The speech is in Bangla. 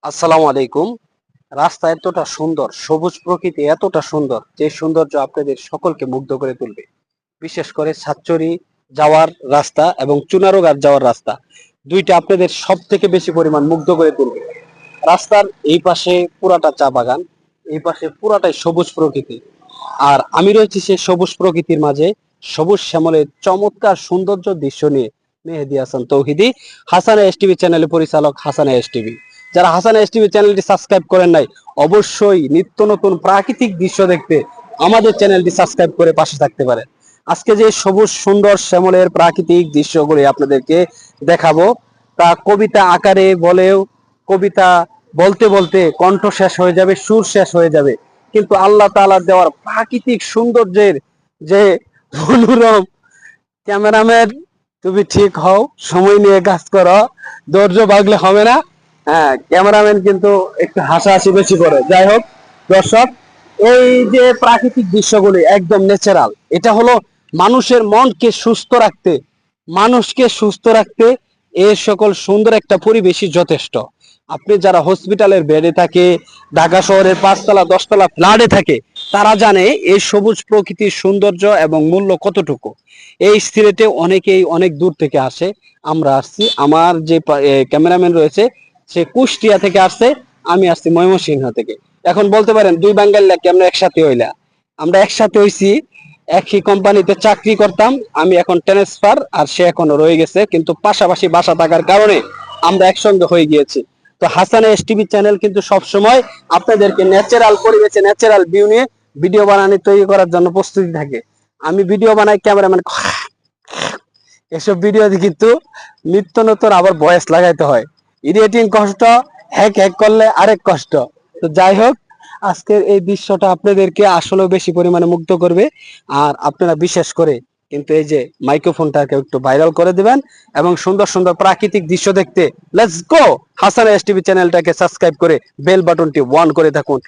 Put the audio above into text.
আসসালামু আলাইকুম। রাস্তা এতটা সুন্দর, সবুজ প্রকৃতি এতটা সুন্দর যে সৌন্দর্য আপনাদের সকলকে মুগ্ধ করে তুলবে। বিশেষ করে সাতচরি যাওয়ার রাস্তা এবং চুনারুঘাট যাওয়ার রাস্তা, দুইটা আপনাদের সব থেকে বেশি পরিমাণ মুগ্ধ করে তুলবে। রাস্তার এই পাশে পুরাটা চা বাগান, এই পাশে পুরাটাই সবুজ প্রকৃতি। আর আমি রয়েছি সেই সবুজ প্রকৃতির মাঝে, সবুজ শ্যামলের চমৎকার সৌন্দর্য দৃশ্য নিয়ে। মেহেদী হাসান তৌহিদি, হাসান এসটিভি চ্যানেলের পরিচালক হাসান এসটিভি। যারা হাসান এসটিভি চ্যানেলটি সাবস্ক্রাইব করেন নাই, অবশ্যই নিত্য নতুন প্রাকৃতিক দৃশ্য দেখতে আমাদের চ্যানেলটি সাবস্ক্রাইব করে পাশে থাকতে পারেন। আজকে যে সবুজ সুন্দর শ্যামলের প্রাকৃতিক দৃশ্যগুলি আপনাদেরকে দেখাবো, তা কবিতা আকারে বলেও, কবিতা বলতে বলতে কণ্ঠ শেষ হয়ে যাবে, সুর শেষ হয়ে যাবে। কিন্তু আল্লাহ তাআলার দেওয়ার প্রাকৃতিক সৌন্দর্যের যে মনোরম, ক্যামেরাম্যান তুমি ঠিক হও, সময় নিয়ে কাজ করো, ধৈর্য ভাগলে হবে না। হ্যাঁ, ক্যামেরাম্যান কিন্তু একটু হাসাহাসি বেশি করে। যাই হোক দর্শক, এই যে প্রাকৃতিক দৃশ্যগুলি একদম ন্যাচারাল, এটা হলো মানুষের মনকে সুস্থ রাখতে, মানুষকে সুস্থ রাখতে এই সকল সুন্দর একটা পরিবেশই যথেষ্ট। আপনি যারা হসপিটালের বেডে থাকে, ঢাকা শহরের 5 তলা 10 তলা ফ্ল্যাটে থাকে, তারা জানে এই সবুজ প্রকৃতির সৌন্দর্য এবং মূল্য কতটুকু। এই সিলেটে অনেকেই অনেক দূর থেকে আসে, আমরা আসছি। আমার যে ক্যামেরাম্যান রয়েছে সে কুষ্টিয়া থেকে আসছে, আমি আসছি ময়মনসিংহ থেকে। এখন বলতে পারেন দুই বাঙালি কেমন একসাথে হইলা? আমরা একসাথে হইছি, একই কোম্পানিতে চাকরি করতাম। আমি এখন ট্রান্সফার, আর সে এখনো রয়ে গেছে, কিন্তু পাশাপাশি বাসা থাকার কারণে আমরা একসঙ্গে হয়ে গিয়েছি। তো হাসান এসটিভি চ্যানেল কিন্তু সব সময় আপনাদেরকে ন্যাচারাল পরিবেশে ন্যাচারাল ভিউ নিয়ে ভিডিও বানানো তৈরি করার জন্য প্রস্তুতি থাকে। আমি ভিডিও বানাই, ক্যামেরাম্যান এসব ভিডিওতে কিন্তু নিত্য নতুন আবার ভয়েস লাগাইতে হয়। এডিটিং কষ্ট, হ্যাক হ্যাক করলে আরেক কষ্ট। তো যাই হোক, আজকের এই দৃশ্যটা আপনাদেরকে আসলেও বেশি পরিমাণে মুগ্ধ করবে। আর আপনারা বিশেষ করে কিন্তু এই যে মাইক্রোফোনটাকে একটু ভাইরাল করে দিবেন এবং সুন্দর সুন্দর প্রাকৃতিক দৃশ্য দেখতে লেটস গো, হাসান এসটিভি চ্যানেলটাকে সাবস্ক্রাইব করে বেল বাটনটি অন করে থাকুন।